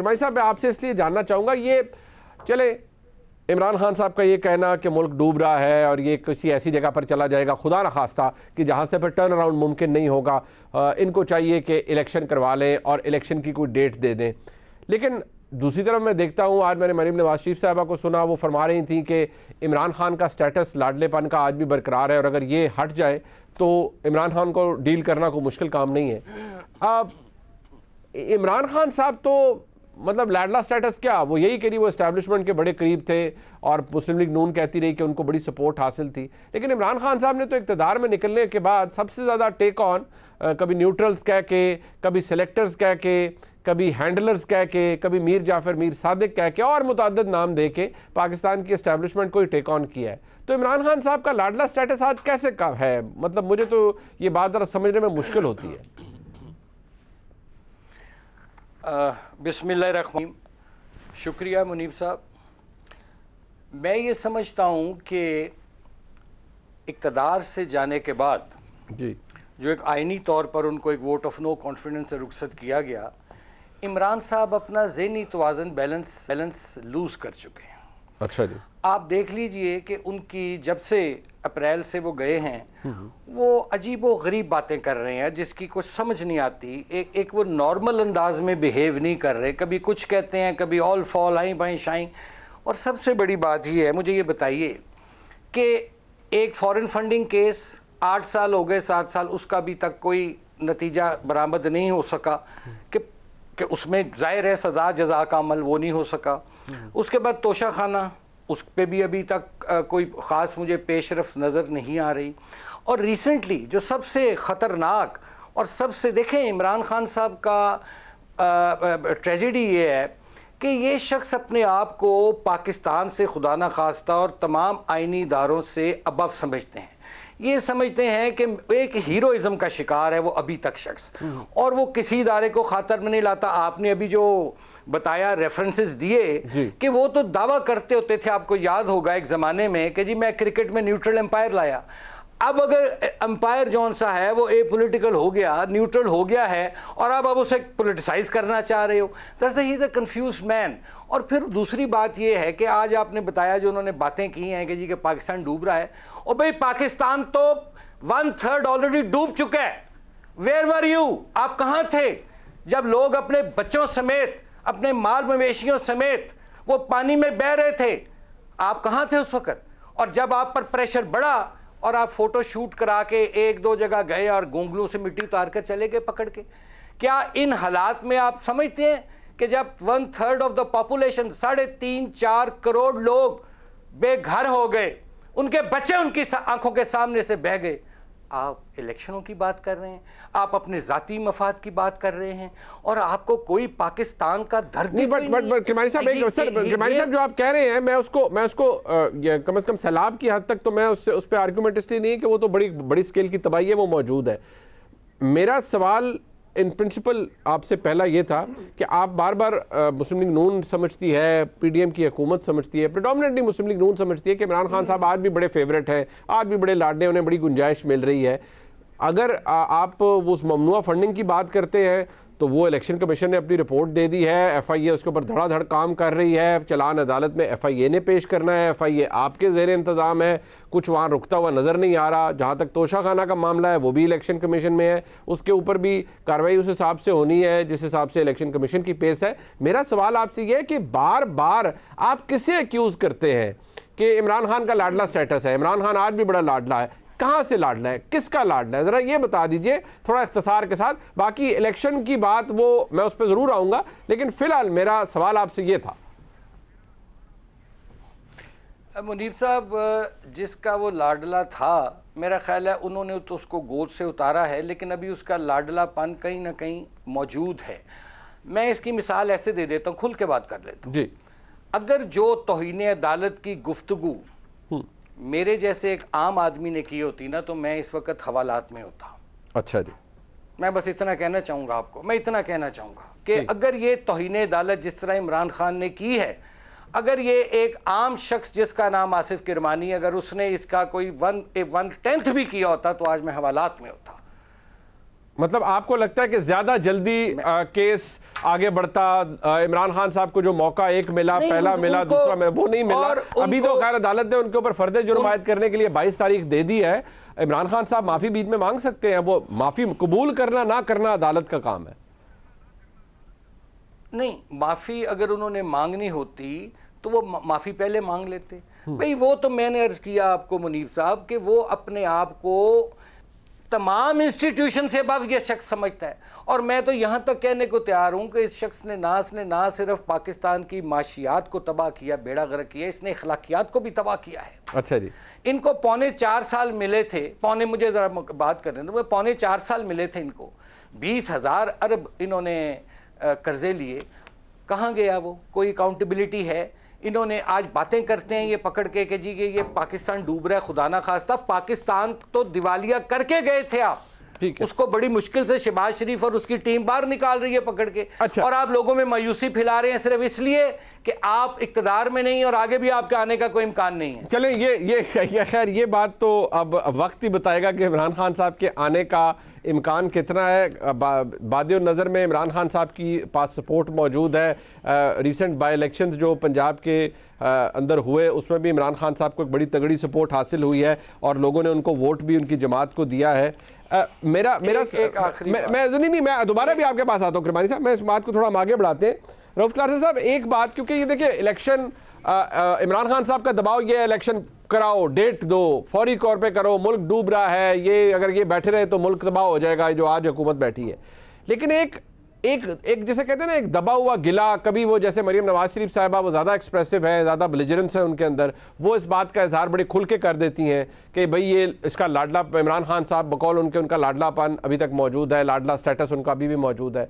کرمائی صاحب میں آپ سے اس لیے جاننا چاہوں گا، یہ چلے عمران خان صاحب کا یہ کہنا کہ ملک ڈوب رہا ہے اور یہ کسی ایسی جگہ پر چلا جائے گا خدا نخواستہ کہ جہاں سے پھر ٹرن اراؤنڈ ممکن نہیں ہوگا، ان کو چاہیے کہ الیکشن کروا لیں اور الیکشن کی کوئی ڈیٹ دے دیں. لیکن دوسری طرف میں دیکھتا ہوں، آج میں نے مریم نواز شریف صاحبہ کو سنا، وہ فرما رہی تھیں کہ عمران خان کا سٹیٹس لاڈلے پن کا آج بھی برقرار ہے اور اگر یہ ہٹ جائے تو عمران خان کو ڈیل کرنا کوئی مشکل کام نہیں ہے. اب عمران خان صاحب تو مطلب لاڈلا سٹیٹس کیا، وہ یہی کہ وہ اسٹیبلشمنٹ کے بڑے قریب تھے اور مسلم لیگ نون کہتی رہی کہ ان کو بڑی سپورٹ حاصل تھی، لیکن عمران خان صاحب نے تو اقتدار میں نکلنے کے بعد سب سے زیادہ ٹیک آن کبھی نیوٹرلز کہہ کے، کبھی سلیکٹرز کہہ کے، کبھی ہینڈلرز کہہ کے، کبھی میر جعفر میر صادق کہہ کے اور متعدد نام دے کے پاکستان کی اسٹیبلشمنٹ کو ہی ٹیک آن کیا ہے. تو عمران خان صاحب کا لاڈلا سٹیٹس آج کیسے ہے؟ مطلب مجھے تو یہ بات ذرا سمجھنے میں مشکل ہوتی ہے. بسم اللہ الرحمن الرحیم. شکریہ منیب صاحب. میں یہ سمجھتا ہوں کہ اقتدار سے جانے کے بعد جی جو ایک آئینی طور پر ان کو ایک ووٹ آف نو کانفیڈنس سے رخصت کیا گیا، عمران صاحب اپنا ذہنی توازن بیلنس لوز کر چکے ہیں. اچھا جی. آپ دیکھ لیجئے کہ ان کی جب سے اپریل سے وہ گئے ہیں وہ عجیب و غریب باتیں کر رہے ہیں جس کی کچھ سمجھ نہیں آتی. ایک وہ نارمل انداز میں بیہیو نہیں کر رہے، کبھی کچھ کہتے ہیں، کبھی آل فال آئیں بائیں شائیں. اور سب سے بڑی بات یہ ہے، مجھے یہ بتائیے کہ ایک فارن فنڈنگ کیس 8 سال ہو گئے، 7 سال، اس کا ابھی تک کوئی نتیجہ برآمد نہیں ہو سکا کہ اس میں ظاہر ہے سزا جزا کا عمل وہ نہیں ہو سکا. اس کے بعد توشہ خانہ، اس پہ بھی ابھی تک کوئی خاص مجھے پیش رفت نظر نہیں آ رہی. اور ریسنٹلی جو سب سے خطرناک اور سب سے دیکھیں عمران خان صاحب کا ٹریجڈی یہ ہے کہ یہ شخص اپنے آپ کو پاکستان سے خدا نہ خواستہ اور تمام آئینی اداروں سے ابو سمجھتے ہیں. یہ سمجھتے ہیں کہ ایک ہیروئزم کا شکار ہے وہ ابھی تک شخص، اور وہ کسی ادارے کو خاطر میں نہیں لاتا. آپ نے ابھی جو بتایا ریفرنسز دیے کہ وہ تو دعویٰ کرتے ہوتے تھے، آپ کو یاد ہوگا ایک زمانے میں کہ جی میں کرکٹ میں نیوٹرل امپائر لایا. اب اگر امپائر جون سا ہے وہ اے پولیٹیکل ہو گیا، نیوٹرل ہو گیا ہے، اور اب اسے پولیٹیسائز کرنا چاہ رہے ہو. درسا ہی از اے کنفیوزڈ مین. اور پھر دوسری بات یہ ہے کہ آج آپ نے بتایا جو انہوں نے باتیں کی ہیں کہ جی کہ پاکستان ڈوب رہا ہے، اور بھئی پاکستان تو 1/3 آلریڈی ڈوب چکا ہے. Where were you? آپ کہاں تھے جب لوگ اپنے بچوں سمیت، اپنے مال مویشیوں سمیت وہ پانی میں بہہ رہے تھے؟ آپ کہاں تھے اس وقت؟ اور جب آپ پر پریشر بڑھا اور آپ فوٹو شوٹ کرا کے 1-2 جگہ گئے اور گونگلوں سے مٹی اتار کر چلے گئے پکڑ کے، کیا ان حالات میں آپ سمجھتے ہیں کہ جب 1/3 آف دا پاپولیشن 3.5-4 کروڑ لوگ بے گھر ہو گئے، ان کے بچے ان کی آنکھوں کے سامنے سے بہہ گئے، آپ الیکشنوں کی بات کر رہے ہیں، آپ اپنے ذاتی مفاد کی بات کر رہے ہیں، اور آپ کو کوئی پاکستان کا درد نہیں؟ بٹ کرمائی صاحب جو آپ کہہ رہے ہیں، میں اس کو کم از کم سیلاب کی حد تک تو میں اس پہ آرگومنٹ اس لیے نہیں کہ وہ تو بڑی سکیل کی تباہی ہے، وہ موجود ہے. میرا سوال ان پرنسپل آپ سے پہلا یہ تھا کہ آپ بار بار مسلم لیگ نون سمجھتی ہے، پی ڈی ایم کی حکومت سمجھتی ہے، پریڈومننٹلی مسلم لیگ نون سمجھتی ہے کہ عمران خان صاحب آج بھی بڑے فیورٹ ہیں، آج بھی بڑے لاڈلے، انہیں بڑی گنجائش مل رہی ہے. اگر آپ اس ممنوع فنڈنگ کی بات کرتے ہیں تو وہ الیکشن کمیشن نے اپنی رپورٹ دے دی ہے، ایف آئی اے اس کے اوپر دھڑا دھڑ کام کر رہی ہے، چلان عدالت میں ایف آئی اے نے پیش کرنا ہے، ایف آئی اے آپ کے زیر انتظام ہے، کچھ وہاں رکتا ہوا نظر نہیں آ رہا. جہاں تک توشہ خانہ کا معاملہ ہے وہ بھی الیکشن کمیشن میں ہے، اس کے اوپر بھی کارروائی اس حساب سے ہونی ہے جس حساب سے الیکشن کمیشن کی پیس ہے. میرا سوال آپ سے یہ ہے کہ بار بار آپ کسے ایکیوز کرتے ہیں کہ عمران خان کا لاڈلا سٹیٹس ہے؟ عمران خان آج بھی بڑا لاڈلا ہے. کہاں سے لاڈلا ہے؟ کس کا لاڈلا ہے؟ ذرا یہ بتا دیجئے تھوڑا اختصار کے ساتھ. باقی الیکشن کی بات وہ میں اس پہ ضرور آؤں گا، لیکن فی الحال میرا سوال آپ سے یہ تھا. منیب صاحب، جس کا وہ لاڈلا تھا میرا خیال ہے انہوں نے تو اس کو گود سے اتارا ہے، لیکن ابھی اس کا لاڈلا پن کہیں نہ کہیں موجود ہے. میں اس کی مثال ایسے دے دیتا ہوں، کھل کے بات کر لیتا ہوں. اگر جو توہین عدالت کی گفتگو میرے جیسے ایک عام آدمی نے کی ہوتی نا تو میں اس وقت حوالات میں ہوتا. اچھا جی. میں بس اتنا کہنا چاہوں گا آپ کو، میں اتنا کہنا چاہوں گا کہ اگر یہ توہین عدالت جس طرح عمران خان نے کی ہے، اگر یہ ایک عام شخص جس کا نام آصف کرمانی، اگر اس نے اس کا کوئی 1/10 بھی کیا ہوتا تو آج میں حوالات میں ہوتا. مطلب آپ کو لگتا ہے کہ زیادہ جلدی کیس آگے بڑھتا، عمران خان صاحب کو جو موقع ایک ملا، پہلا ملا، دوسرا میں وہ نہیں ملا، ابھی تو خیر عدالت نے ان کے اوپر فرد جرم عائد کرنے کے لیے 22 تاریخ دے دی ہے. عمران خان صاحب معافی بیچ میں مانگ سکتے ہیں، وہ معافی قبول کرنا نہ کرنا عدالت کا کام ہے. نہیں، معافی اگر انہوں نے مانگنی ہوتی تو وہ معافی پہلے مانگ لیتے. بھئی وہ تو میں نے عرض کیا آپ کو منیب صاحب کہ وہ اپنے آپ کو تمام انسٹیٹیوشن سے ابو یہ شخص سمجھتا ہے، اور میں تو یہاں تک کہنے کو تیار ہوں کہ اس شخص نے نہ صرف پاکستان کی معاشیات کو تباہ کیا، بیڑا غرق کیا، اس نے اخلاقیات کو بھی تباہ کیا ہے. اچھا جی. ان کو 4.25 سال ملے تھے، مجھے ذرا بات کرنے دو، 4.25 سال ملے تھے ان کو، 20,000 ارب انہوں نے قرضے لیے. کہاں گیا وہ؟ کوئی اکاؤنٹیبلٹی ہے؟ انہوں نے آج باتیں کرتے ہیں یہ پکڑ کے کہ جی یہ پاکستان ڈوب رہا ہے. خدا نہ خواستہ پاکستان تو دیوالیہ کر کے گئے تھے آپ، اس کو بڑی مشکل سے شہباز شریف اور اس کی ٹیم باہر نکال رہی ہے پکڑ کے. اور آپ لوگوں میں مایوسی پھیلا رہے ہیں صرف اس لیے کہ آپ اقتدار میں نہیں اور آگے بھی آپ کے آنے کا کوئی امکان نہیں ہے. چلیں یہ خیر یہ بات تو اب وقت ہی بتائے گا کہ عمران خان صاحب کے آنے کا امکان کتنا ہے. بادِ النظر میں عمران خان صاحب کی پاس سپورٹ موجود ہے. ریسنٹ بائی الیکشنز جو پنجاب کے اندر ہوئے اس میں بھی عمران خان صاحب کو ایک بڑی تگڑی سپورٹ حاصل ہوئی ہے اور لوگوں نے ان کو ووٹ بھی ان کی جماعت کو دیا ہے. میں دوبارہ بھی آپ کے پاس آتا ہوں کرمانی صاحب، میں اس بات کو تھوڑا ہم آگے بڑھاتے ہیں. رؤف کلاسر صاحب ایک بات، کیونکہ یہ دیکھیں الیکشن عمران خان صاحب کا دباؤ یہ ہے الیکشن کراؤ، ڈیٹ دو، فوری طور پہ کرو، ملک ڈوب رہا ہے، یہ اگر یہ بیٹھے رہے تو ملک تباہ ہو جائے گا جو آج حکومت بیٹھی ہے. لیکن ایک جیسے کہتے ہیں نا ایک دبا ہوا گلا، کبھی وہ جیسے مریم نواز شریف صاحبہ وہ زیادہ ایکسپریسو ہے، زیادہ بلیجرنس ہے ان کے اندر، وہ اس بات کا اظہار بڑے کھل کے کر دیتی ہیں کہ بھئی یہ اس کا لاڈلا، عمران خان صاحب بقول ان کا لاڈلا پن ابھی تک موجود ہے، لاڈلا سٹیٹس ان کا ابھی بھی موجود ہے.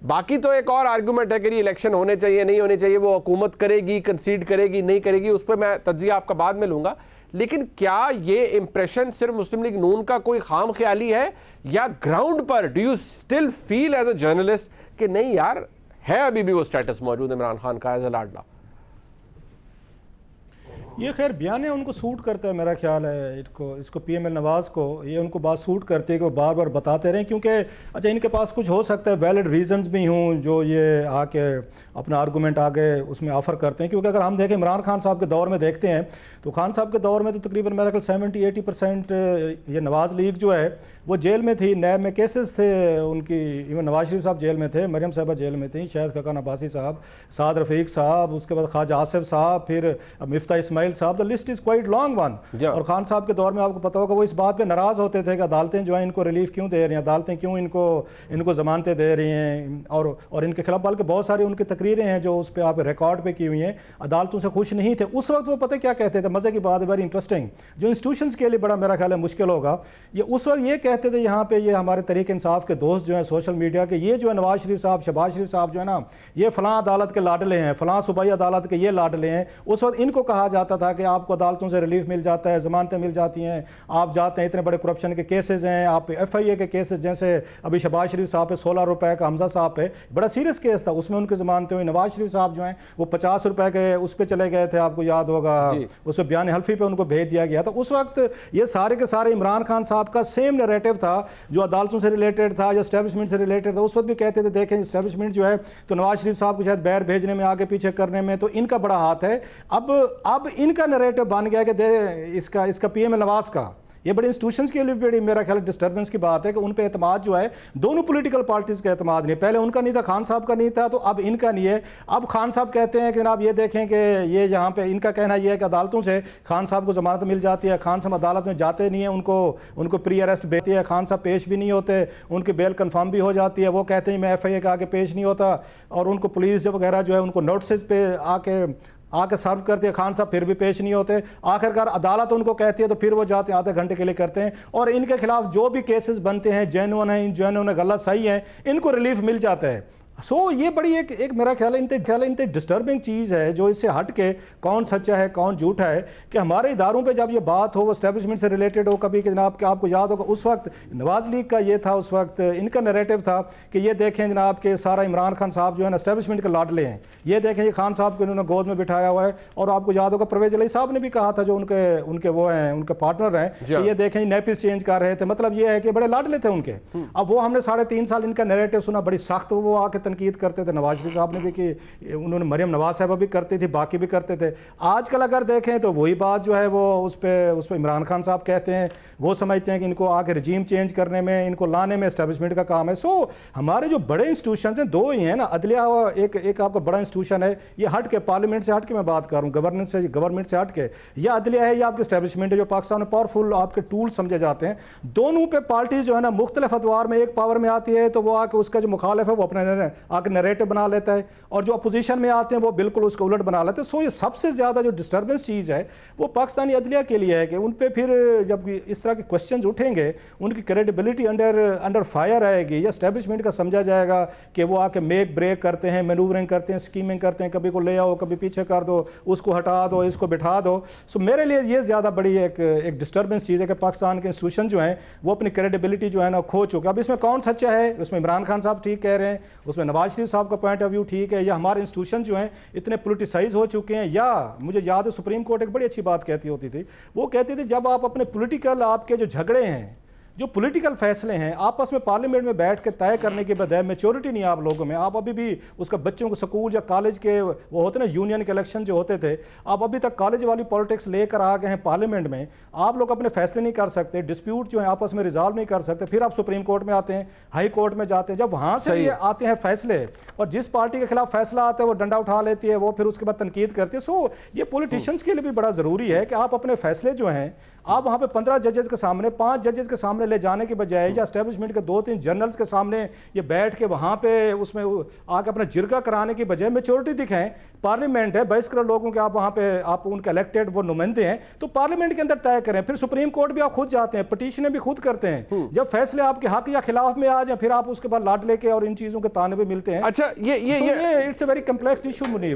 باقی تو ایک اور آرگومنٹ ہے کہ یہ الیکشن ہونے چاہیے نہیں ہونے چاہیے، وہ حکومت کرے گی، کنسیڈ کرے گی نہیں کرے گی، اس پہ میں تجزیہ آپ کا بعد میں لوں گا. لیکن کیا یہ امپریشن صرف مسلم لیگ نون کا کوئی خام خیالی ہے، یا گراؤنڈ پر do you still feel as a journalist کہ نہیں یار ہے ابھی بھی وہ سٹیٹس موجود عمران خان کا ایز اے لاڈلا؟ یہ خیر بیان ہے ان کو سوٹ کرتا ہے، میرا خیال ہے اس کو پی ایم ایل نواز کو یہ ان کو بات سوٹ کرتے ہیں کہ وہ بار بار بتاتے رہیں، کیونکہ اچھا ان کے پاس کچھ ہو سکتا ہے ویلڈ ریزنز بھی ہوں جو یہ آ کے اپنا آرگومنٹ آگے اس میں آفر کرتے ہیں. کیونکہ اگر ہم دیکھیں عمران خان صاحب کے دور میں دیکھتے ہیں تو خان صاحب کے دور میں تو تقریباً میرا خیال 70-80% یہ نواز لیگ جو ہے وہ جیل میں تھی، نیب میں کیسز تھے ان کی، ایون نواز شریف صاحب جیل میں تھے، مریم صاحبہ جیل میں تھیں، شاہد خاقان عباسی صاحب، سعد رفیق صاحب، اس کے بعد خواجہ آصف صاحب، پھر مفتاح اسماعیل صاحب. The list is quite long one. اور خان صاحب کے دور میں آپ کو پتہ ہوگا وہ اس بات پہ ناراض ہوتے تھے کہ عدالتیں جو ہیں ان کو ریلیف کیوں دے رہی ہیں، عدالتیں کیوں ان کو ضمانتیں دے رہی ہیں، اور ان کے خلاف بلکہ بہت ساری ان کی تقریریں ہیں جو اس پہ آپ ریکارڈ پہ کی ہوئی ہیں، عدالتوں سے خوش نہیں تھے. اس وقت وہ پتہ کیا کہتے تھے، مزے کی بات ہے، ویری انٹرسٹنگ، جو انسٹیٹیوشنز کے لیے بڑا میرا خیال ہے مشکل ہوگا. یہ اس وقت یہ کہتے تھے یہاں پہ یہ ہمارے تحریک انصاف کے دوست جو ہیں سوشل میڈیا کے، یہ جو ہے نواز شریف صاحب، شہباز شریف صاحب جو ہے نا یہ فلاں عدالت کے لاڈلے ہیں، فلاں صوبائی عدالت کے یہ لاڈلے ہیں. اس وقت ان کو کہا جاتا تھا کہ آپ کو عدالتوں سے ریلیف مل جاتا ہے، ضمانتیں مل جاتی ہیں، آپ جاتے ہیں، اتنے بڑے کرپشن کے کیسز ہیں، آپ پہ ایف آئی اے کے کیسز، جیسے ابھی شہباز شریف صاحب پہ 16 روپے کا، حمزہ صاحب پہ بڑا سیریس کیس تھا، اس میں ان کی ضمانتیں ہوئی. نواز شریف صاحب جو ہیں وہ 50 روپے کے اس پہ چلے گئے تھے، آپ کو یاد ہوگا، اس پہ بیان حلفی پہ ان کو بھیج دیا گیا تھا. اس وقت یہ سارے کے سارے عمران خان صاحب کا سیم نیریٹو تھا جو عدالتوں سے ریلیٹڈ تھا یا اسٹیبلشمنٹ سے ریلیٹڈ تھا. اس وقت بھی کہتے تھے دیکھیں اسٹیبلشمنٹ جو ہے تو نواز شریف صاحب کو شاید بیر بھیجنے میں، آگے پیچھے کرنے میں تو ان کا بڑا ہاتھ ہے. اب ان کا نیریٹو بن گیا کہ اس کا پی ایم ایل نواز کا یہ بڑے انسٹیٹیوشنز کے لیے بڑی میرا خیال ڈسٹربنس کی بات ہے کہ ان پہ اعتماد جو ہے دونوں پولیٹیکل پارٹیز کا اعتماد نہیں. پہلے ان کا نہیں تھا، خان صاحب کا نہیں تھا، تو اب ان کا نہیں ہے. اب خان صاحب کہتے ہیں کہ جناب یہ دیکھیں کہ یہ یہاں پہ ان کا کہنا یہ ہے کہ عدالتوں سے خان صاحب کو ضمانت مل جاتی ہے، خان صاحب عدالت میں جاتے نہیں ہیں، ان کو پری اریسٹ بھیجتی ہے، خان صاحب پیش بھی نہیں ہوتے، ان کی بیل کنفرم بھی ہو جاتی ہے. وہ کہتے ہیں میں ایف آئی اے کے آگے پیش نہیں ہوتا، اور ان کو پولیس وغیرہ جو ہے ان کو نوٹسز پہ آ کے سرو کرتے ہیں، خان صاحب پھر بھی پیش نہیں ہوتے. آخرکار عدالت ان کو کہتی ہے تو پھر وہ جاتے ہیں، آدھے گھنٹے کے لیے کرتے ہیں، اور ان کے خلاف جو بھی کیسز بنتے ہیں جینون ہیں، ان جینون غلط صحیح ہیں، ان کو ریلیف مل جاتا ہے. یہ بڑی ایک میرا خیال ہے انتہائی ڈسٹربنگ چیز ہے جو اس سے ہٹ کے کون سچا ہے کون جھوٹا ہے کہ ہمارے اداروں پہ جب یہ بات ہو وہ اسٹیبلشمنٹ سے ریلیٹڈ ہو کبھی کہ جناب کہ آپ کو یاد ہوگا اس وقت نواز لیگ کا یہ تھا اس وقت ان کا نیریٹو تھا کہ یہ دیکھیں جناب کہ سارا عمران خان صاحب جو ہے نا اسٹیبلشمنٹ کے لاڈلے ہیں، یہ دیکھیں یہ خان صاحب کو انہوں نے گود میں بٹھایا ہوا ہے، اور آپ کو یاد ہوگا پرویز الہی صاحب نے بھی کہا تھا جو ان کے وہ ہیں ان کے پارٹنر ہیں کہ یہ دیکھیں نیپس چینج کر رہے تھے، مطلب یہ ہے کہ بڑے لاڈلے تھے ان کے۔ اب وہ ہم نے 3.5 سال ان کا نیریٹو سنا، بڑی سخت وہ آ کے تنقید کرتے تھے، نواز شریف صاحب نے بھی کی، انہوں نے مریم نواز صاحبہ بھی کرتی تھی، باقی بھی کرتے تھے۔ آج کل اگر دیکھیں تو وہی بات جو ہے وہ اس پہ عمران خان صاحب کہتے ہیں، وہ سمجھتے ہیں کہ ان کو آ کے رجیم چینج کرنے میں ان کو لانے میں اسٹیبلشمنٹ کا کام ہے۔ ہمارے جو بڑے انسٹیٹیوشنز ہیں 2 ہی ہیں نا، عدلیہ ایک آپ کا بڑا انسٹیٹیوشن ہے، یہ ہٹ کے پارلیمنٹ سے ہٹ کے میں بات کر رہا ہوں، گورنمنٹ سے ہٹ کے، یا عدلیہ ہے یا آپ کے اسٹیبلشمنٹ ہے جو پاکستان میں پاورفل آپ کے ٹول سمجھے جاتے ہیں۔ دونوں پہ پارٹیز جو ہے نا مختلف ادوار میں ایک پاور میں آتی ہے تو وہ آ کے اس کا جو مخالف ہے وہ اپنے آ کے نیریٹو بنا لیتا ہے، اور جو اپوزیشن میں آتے ہیں وہ بالکل اس کو الٹ بنا لیتے ہیں۔ یہ سب سے زیادہ جو ڈسٹربنس چیز ہے وہ پاکستانی عدلیہ کے لیے ہے کہ ان پہ پھر جب اس طرح کے کوسچنز اٹھیں گے ان کی کریڈیبلٹی انڈر فائر آئے گی، یا اسٹیبلشمنٹ کا سمجھا جائے گا کہ وہ آ کے میک بریک کرتے ہیں، مینوورنگ کرتے ہیں، اسکیمنگ کرتے ہیں، کبھی کو لے آؤ کبھی پیچھے کر دو، اس کو ہٹا دو اس کو بٹھا دو۔ میرے لیے یہ زیادہ بڑی ایک ڈسٹربنس چیز ہے کہ پاکستان کے انسٹیٹیوشن جو ہیں وہ اپنی کریڈیبلٹی جو ہے نا کھو چکے۔ اب اس میں کون سچا ہے؟ اس میں عمران خان صاحب ٹھیک کہہ رہے ہیں، اس میں نواز شریف صاحب کا پوائنٹ آف ویو ٹھیک ہے، یا ہمارے انسٹیٹیوشن جو ہیں اتنے پولیٹیسائز ہو چکے ہیں؟ یا مجھے یاد ہے سپریم کورٹ ایک بڑی اچھی بات کہتی ہوتی تھی، وہ کہتی تھی جب آپ اپنے پولیٹیکل آپ کے جو جھگڑے ہیں جو پولیٹیکل فیصلے ہیں آپس میں پارلیمنٹ میں بیٹھ کے طے کرنے کے بجائے، میچورٹی نہیں آپ لوگوں میں، آپ ابھی بھی اس کا بچوں کو سکول یا کالج کے وہ ہوتے نا یونین کے الیکشن جو ہوتے تھے، آپ ابھی تک کالج والی پالیٹکس لے کر آ گئے ہیں پارلیمنٹ میں، آپ لوگ اپنے فیصلے نہیں کر سکتے، ڈسپیوٹ جو ہیں آپس میں ریزالو نہیں کر سکتے، پھر آپ سپریم کورٹ میں آتے ہیں، ہائی کورٹ میں جاتے ہیں، جب وہاں سے یہ آتے ہیں فیصلے اور جس پارٹی کے خلاف فیصلہ آتا ہے وہ ڈنڈا اٹھا لیتی ہے، وہ پھر اس کے بعد تنقید کرتی ہے۔ یہ پولیٹیشنز کے لیے بھی بڑا ضروری ہے کہ آپ اپنے فیصلے جو ہیں آپ وہاں پہ 15 ججز کے سامنے 5 ججز کے سامنے لے جانے کے بجائے یا اسٹیبلشمنٹ کے 2-3 جنرلز کے سامنے یہ بیٹھ کے وہاں پہ اس میں آ کے اپنا جرگہ کرانے کی بجائے میچورٹی دکھائیں۔ پارلیمنٹ ہے 22 کروڑ لوگوں کے، آپ وہاں پہ آپ ان کے الیکٹڈ وہ نمائندے ہیں تو پارلیمنٹ کے اندر طے کریں، پھر سپریم کورٹ بھی آپ خود جاتے ہیں، پٹیشنیں بھی خود کرتے ہیں، جب فیصلے آپ کے حق یا خلاف میں آ جائیں پھر آپ اس کے بعد لاڈ لے کے اور ان چیزوں کے تانے بھی ملتے ہیں۔ اچھا یہ it's a very complex issue Munir.